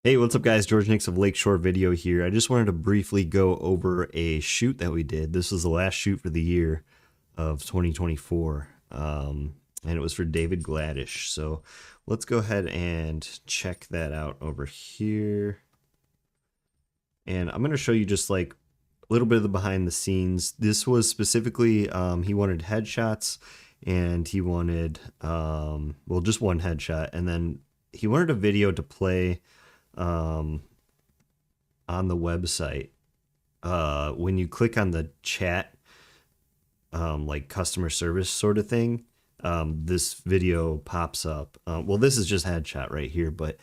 Hey, what's up guys? George Nix of Lakeshore Video here. I just wanted to briefly go over a shoot that we did. This was the last shoot for the year of 2024. And it was for David Gladish. So let's go ahead and check that out over here. And I'm going to show you just like a little bit of the behind the scenes. This was specifically, he wanted headshots and he wanted, well, just one headshot. And then he wanted a video to play on the website. When you click on the chat, like customer service sort of thing, this video pops up. Well, this is just headshot right here, but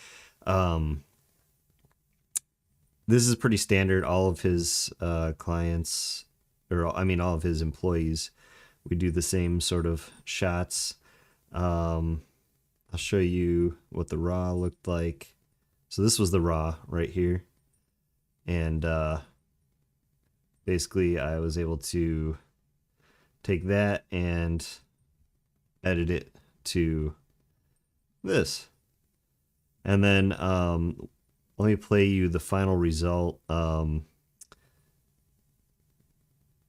this is pretty standard. All of his clients, or I mean, all of his employees, we do the same sort of shots. I'll show you what the raw looked like. So this was the raw right here. And basically I was able to take that and edit it to this. And then let me play you the final result.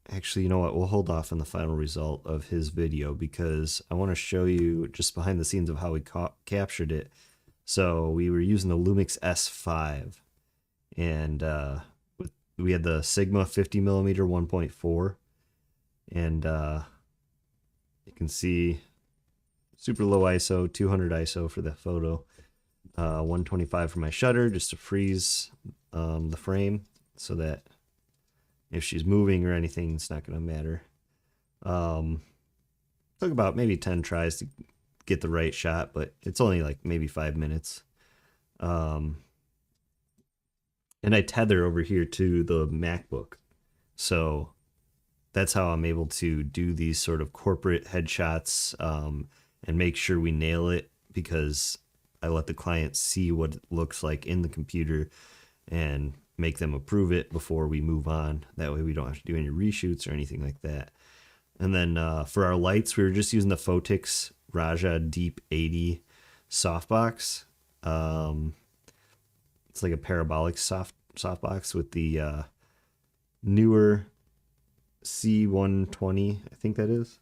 Actually, you know what? We'll hold off on the final result of his video because I want to show you just behind the scenes of how we captured it. So we were using the Lumix S9 and we had the Sigma 50mm 1.4, and you can see super low ISO, 200 ISO for the photo, 125 for my shutter just to freeze the frame so that if she's moving or anything, it's not going to matter. Took about maybe 10 tries to get the right shot, but it's only like maybe 5 minutes. And I tether over here to the MacBook. So that's how I'm able to do these sort of corporate headshots and make sure we nail it, because I let the client see what it looks like in the computer and make them approve it before we move on. That way we don't have to do any reshoots or anything like that. And then for our lights, we were just using the Photix Raja Deep 80 softbox. It's like a parabolic softbox with the Neewer C120, I think that is.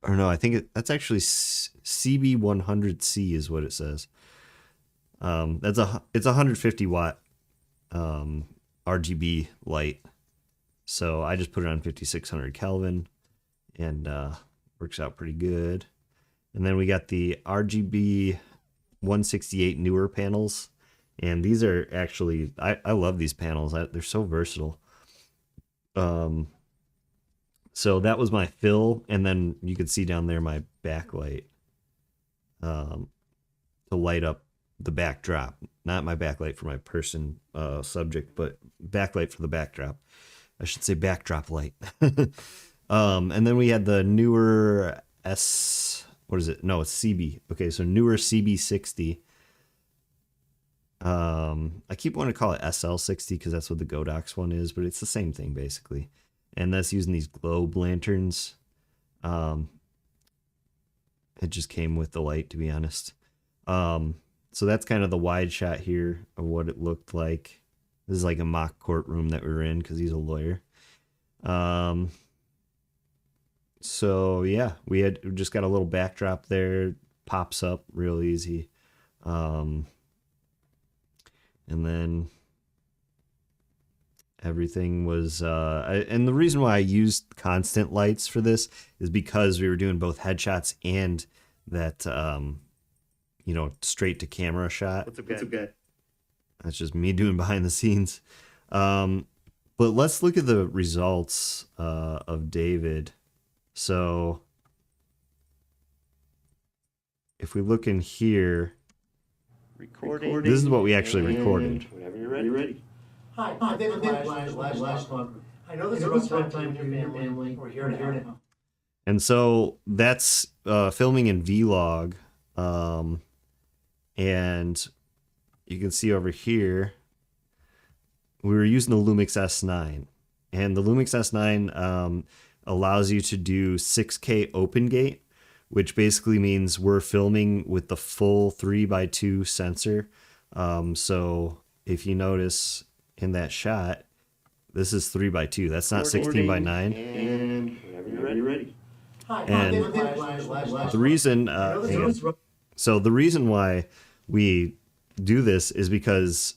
Or no, I think that's actually CB100C is what it says. It's a 150 watt RGB light. So I just put it on 5600 Kelvin and works out pretty good. And then we got the RGB 168 Neewer panels, and these are actually, I love these panels. They're so versatile. So that was my fill, and then you can see down there my backlight to light up the backdrop. Not my backlight for my person subject, but backlight for the backdrop. I should say backdrop light. And then we had the Neewer what is it? No, it's CB. Okay, so Neewer CB60. I keep wanting to call it SL60 because that's what the Godox one is, but it's the same thing basically. And that's using these globe lanterns. It just came with the light, to be honest. So that's kind of the wide shot here of what it looked like. This is like a mock courtroom that we were in because he's a lawyer. So yeah, we just got a little backdrop there, pops up real easy. And then everything was, and the reason why I used constant lights for this is because we were doing both headshots and that, you know, straight to camera shot. What's up, guys? That's just me doing behind the scenes. But let's look at the results of David. So if we look in here, Recording. this is what we actually recorded. Whenever you're ready. Hi, David Gladish. I know this is a rough time for your family. We're here now. And so that's filming in Vlog. And you can see over here, we were using the Lumix S9. And the Lumix S9 allows you to do 6K open gate, which basically means we're filming with the full 3x2 sensor. So if you notice in that shot, this is 3x2. That's not 16:9. And whenever you're ready. And the reason, the reason why we do this is because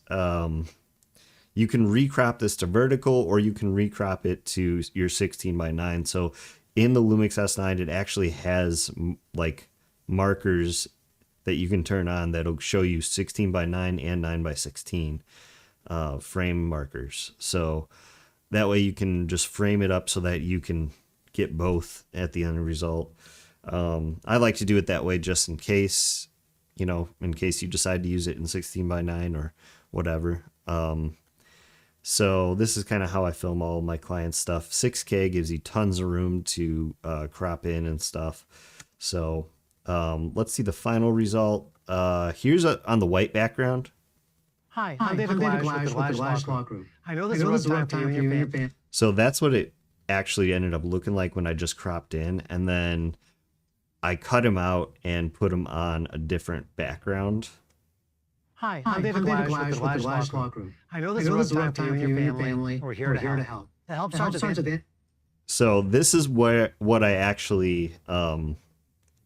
you can recrop this to vertical, or you can recrop it to your 16:9. So in the Lumix S9, it actually has like markers that you can turn on that'll show you 16:9 and 9:16 frame markers. So that way you can just frame it up so that you can get both at the end result. I like to do it that way just in case, in case you decide to use it in 16:9 or whatever. So this is kind of how I film all my client stuff. 6K gives you tons of room to crop in and stuff. So let's see the final result. Here's on the white background. Hi, I'm David Gladish with the Gladish Law Group. I know this is a rough time for you and your family. So that's what it actually ended up looking like when I just cropped in, and then I cut him out and put him on a different background. Hi, I'm David Gladish with the Gladish Law Group. I know this is a rough time for you and your family. We're here to help. The help starts at the... So this is what I actually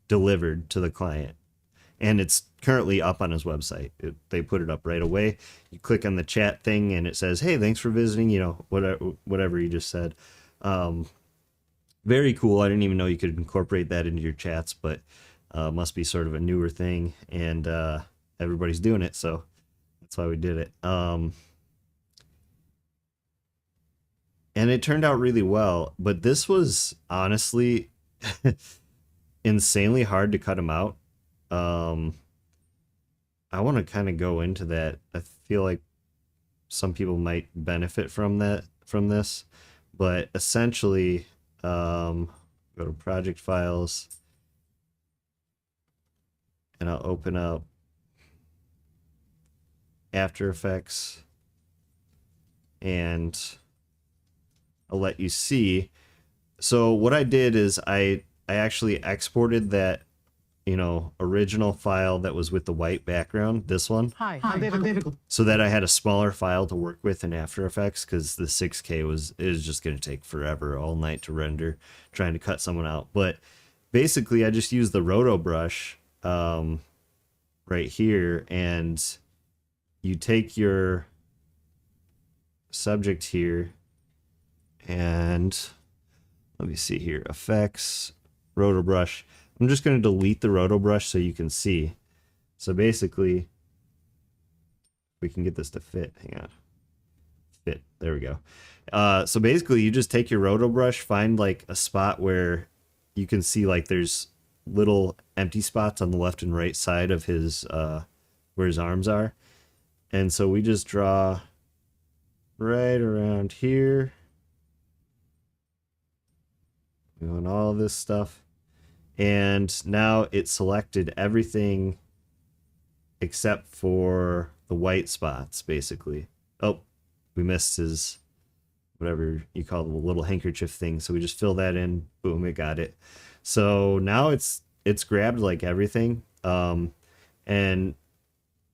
delivered to the client, and it's currently up on his website. They put it up right away. You click on the chat thing and it says, hey, thanks for visiting, whatever you just said. Very cool. I didn't even know you could incorporate that into your chats, but must be sort of a newer thing, and everybody's doing it, so that's why we did it. And it turned out really well, but this was honestly insanely hard to cut him out. I want to kind of go into that. I feel like some people might benefit from this, but essentially, go to project files, and I'll open up After Effects, and I'll let you see. So what I did is I actually exported that original file that was with the white background, this one. Hi, I'm David. So that I had a smaller file to work with in After Effects, because the 6K is just going to take forever, all night to render, trying to cut someone out. But basically, I just used the roto brush right here, and you take your subject here, and let me see here, effects, roto brush. I'm just going to delete the roto brush so you can see. So basically, we can get this to fit. Hang on. Fit. There we go. So basically, you just take your roto brush, find like a spot where you can see like there's little empty spots on the left and right side of his where his arms are. And so we just draw right around here. We want all this stuff. And now it selected everything except for the white spots, basically. Oh, we missed his, whatever you call the little handkerchief thing. So we just fill that in. Boom, it got it. So now it's grabbed like everything. And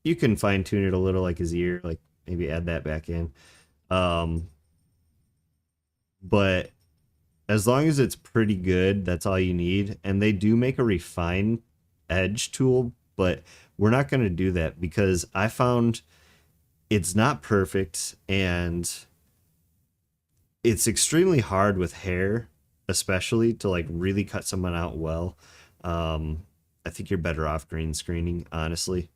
you can fine tune it a little, like his ear, like maybe add that back in. But as long as it's pretty good, that's all you need. And they do make a refine edge tool, but we're not going to do that because I found it's not perfect, and it's extremely hard with hair, especially to like really cut someone out well. I think you're better off green screening, honestly.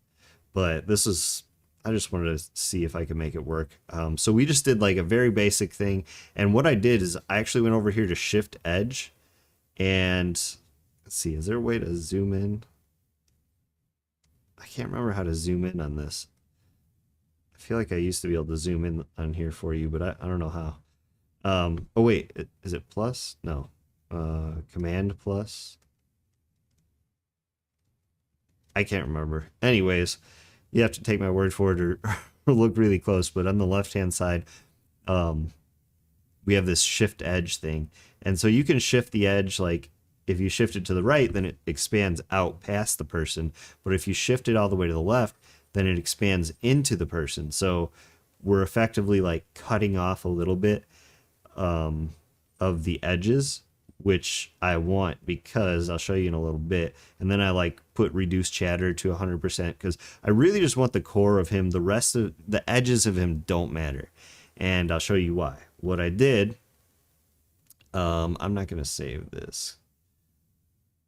But this is, I just wanted to see if I could make it work. So we just did like a very basic thing. And what I did is I actually went over here to shift edge. And let's see, is there a way to zoom in? I can't remember how to zoom in on this. I feel like I used to be able to zoom in on here for you, but I don't know how. Oh wait, is it plus? No. Command plus. I can't remember. Anyways, you have to take my word for it or look really close. But on the left-hand side, we have this shift edge thing. And so you can shift the edge like if you shift it to the right, then it expands out past the person. But if you shift it all the way to the left, then it expands into the person. So we're effectively like cutting off a little bit of the edges, which I want, because I'll show you in a little bit. And then I like put reduce chatter to 100% because I really just want the core of him. The rest of the edges of him don't matter. And I'll show you why. What I did, I'm not going to save this.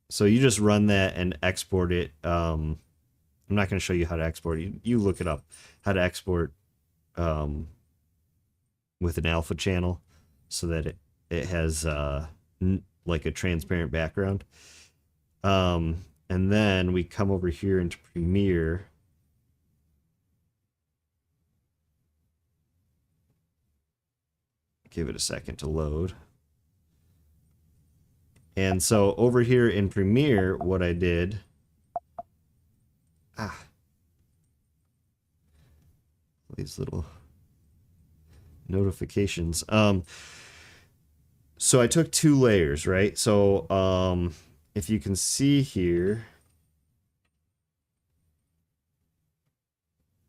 So you just run that and export it. I'm not going to show you how to export it. You look it up, how to export with an alpha channel so that it has like a transparent background. And then we come over here into Premiere. Give it a second to load. And so over here in Premiere, what I did, these little notifications. So I took 2 layers, right? So if you can see here,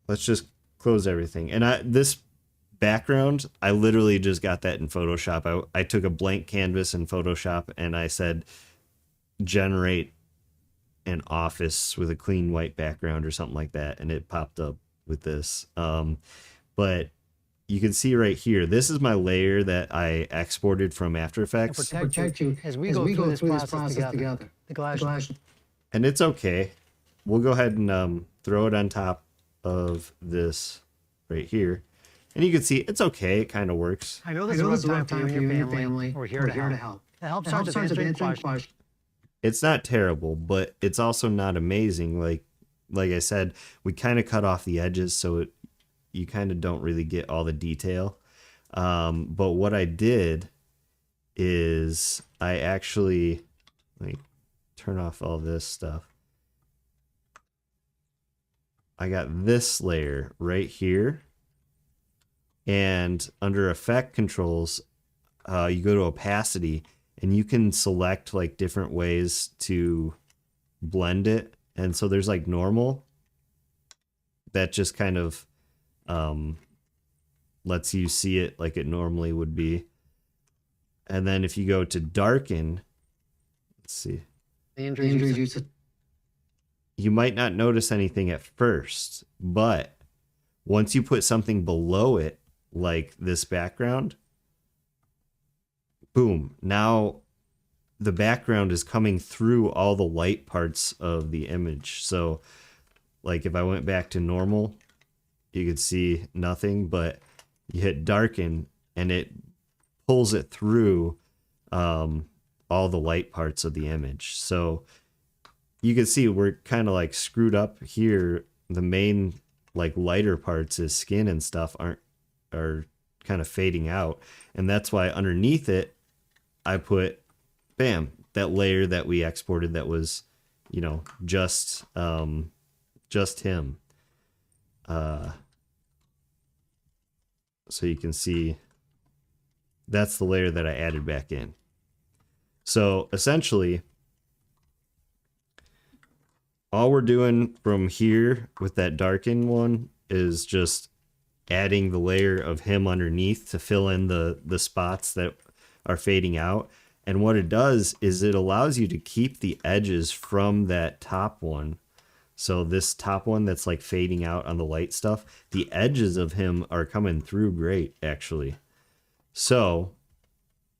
let's just close everything. And this background, I literally just got that in Photoshop. I took a blank canvas in Photoshop and I said generate an office with a clean white background or something like that, and it popped up with this. But you can see right here, this is my layer that I exported from After Effects. Protect you as we go through this process together. The Gladish. And it's okay. We'll go ahead and throw it on top of this right here. And you can see it's okay. It kind of works. I know this is a rough time for you and your family. We're here to help. To help start answering questions. It's not terrible, but it's also not amazing. Like I said, we kind of cut off the edges, so you kind of don't really get all the detail. But what I did is I actually, let me turn off all this stuff. I got this layer right here. And under effect controls, you go to opacity and you can select like different ways to blend it. And so there's like normal that just kind of lets you see it like it normally would be. And then if you go to darken, let's see. You might not notice anything at first, but once you put something below it, like this background, boom, now the background is coming through all the light parts of the image. So like if I went back to normal, you could see nothing, but you hit darken and it pulls it through all the light parts of the image. So you can see we're kind of like screwed up here. The main like lighter parts, his skin and stuff, are kind of fading out, and that's why underneath it I put, bam, that layer that we exported that was, you know, just him. So you can see that's the layer that I added back in. So essentially all we're doing from here with that darken one is just adding the layer of him underneath to fill in the spots that are fading out. And what it does is it allows you to keep the edges from that top one. So this top one that's like fading out on the light stuff, the edges of him are coming through great, actually. So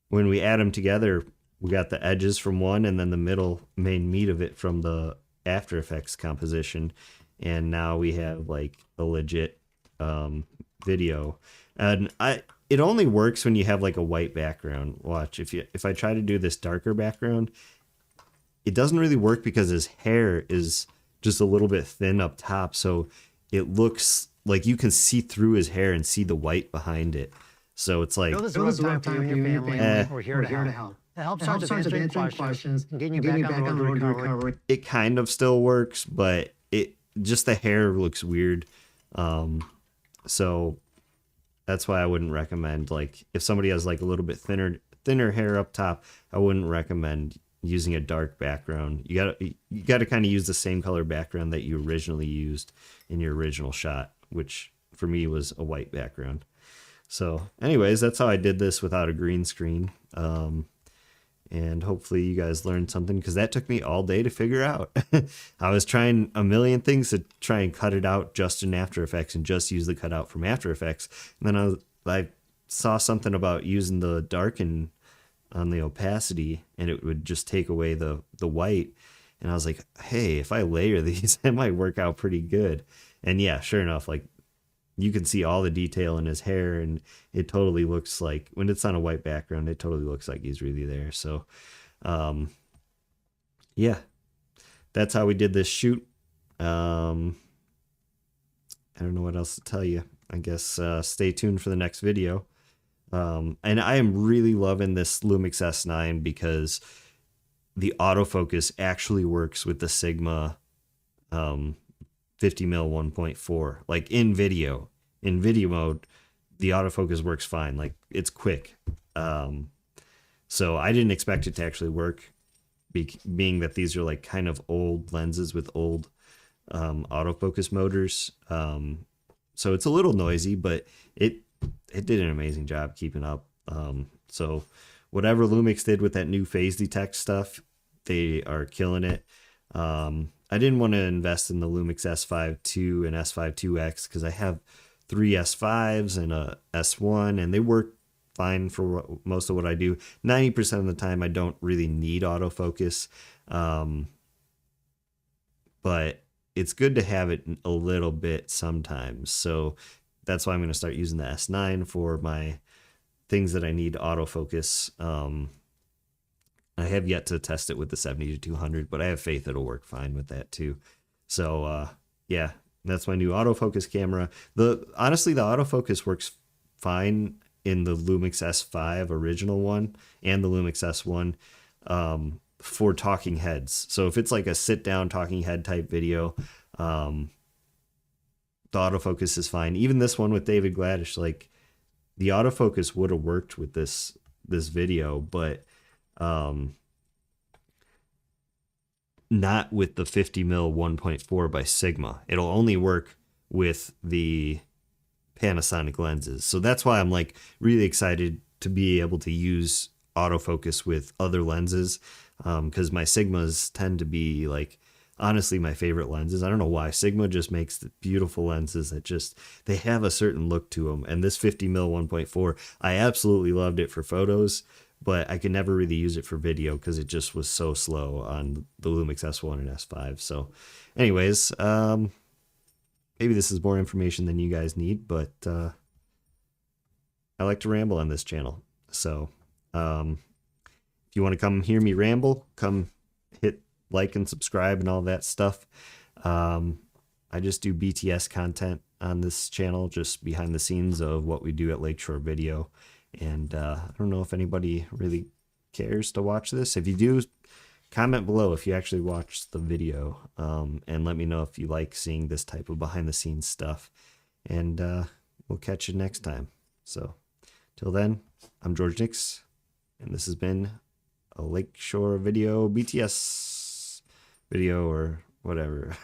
when we add them together, we got the edges from one and then the middle main meat of it from the After Effects composition. And now we have like a legit video. And it only works when you have like a white background. Watch, if I try to do this darker background, it doesn't really work because his hair is just a little bit thin up top, so it looks like you can see through his hair and see the white behind it. So it's like, This is a rough time for you and your family. We're here to help. To help start answering questions and getting you back on the road to recovery. it kind of still works, but it just the hair looks weird. So that's why I wouldn't recommend, like, if somebody has like a little bit thinner hair up top, I wouldn't recommend using a dark background. You gotta kind of use the same color background that you originally used in your original shot, which for me was a white background. So anyways, that's how I did this without a green screen. And hopefully you guys learned something, because that took me all day to figure out. I was trying a million things to try and cut it out just in After Effects and just use the cutout from After Effects. And then I saw something about using the darken on the opacity, and it would just take away the white. And I was like, hey, if I layer these, it might work out pretty good. And yeah, sure enough, like, you can see all the detail in his hair, and it totally looks like, when it's on a white background, it totally looks like he's really there. So, yeah, that's how we did this shoot. I don't know what else to tell you. I guess stay tuned for the next video. And I am really loving this Lumix S9 because the autofocus actually works with the Sigma 50mm 1.4. Like in video mode, the autofocus works fine. Like, it's quick. So I didn't expect it to actually work, being that these are like kind of old lenses with old autofocus motors. So it's a little noisy, but it did an amazing job keeping up. So whatever Lumix did with that new phase detect stuff, they are killing it. I didn't want to invest in the Lumix S5 II and S5 IIX because I have 3 S5s and a S1, and they work fine for most of what I do. 90% of the time, I don't really need autofocus, but it's good to have it a little bit sometimes. So that's why I'm going to start using the S9 for my things that I need autofocus. I have yet to test it with the 70-200, but I have faith it'll work fine with that too. So yeah, that's my new autofocus camera. Honestly, the autofocus works fine in the Lumix S5 original one and the Lumix S1 for talking heads. So if it's like a sit down talking head type video, the autofocus is fine. Even this one with David Gladish, like, the autofocus would have worked with this video, but not with the 50mm 1.4 by Sigma. It'll only work with the Panasonic lenses. So that's why I'm like really excited to be able to use autofocus with other lenses, because my Sigmas tend to be, like, honestly my favorite lenses. I don't know why. Sigma just makes the beautiful lenses that just, they have a certain look to them. And this 50mm 1.4, I absolutely loved it for photos, but I could never really use it for video because it just was so slow on the Lumix S1 and S5. So anyways, maybe this is more information than you guys need, but I like to ramble on this channel. So if you want to come hear me ramble, come hit like and subscribe and all that stuff. I just do BTS content on this channel, just behind the scenes of what we do at Lakeshore Video. And I don't know if anybody really cares to watch this. If you do, comment below if you actually watched the video, and let me know if you like seeing this type of behind the scenes stuff. And we'll catch you next time. So till then, I'm George Nix, and this has been a Lakeshore Video BTS video, or whatever.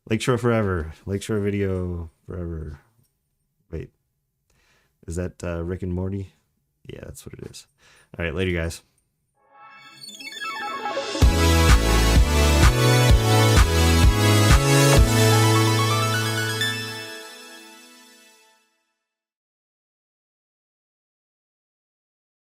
Lakeshore forever. Lakeshore Video forever. Wait. Is that Rick and Morty? Yeah, that's what it is. All right, later, guys.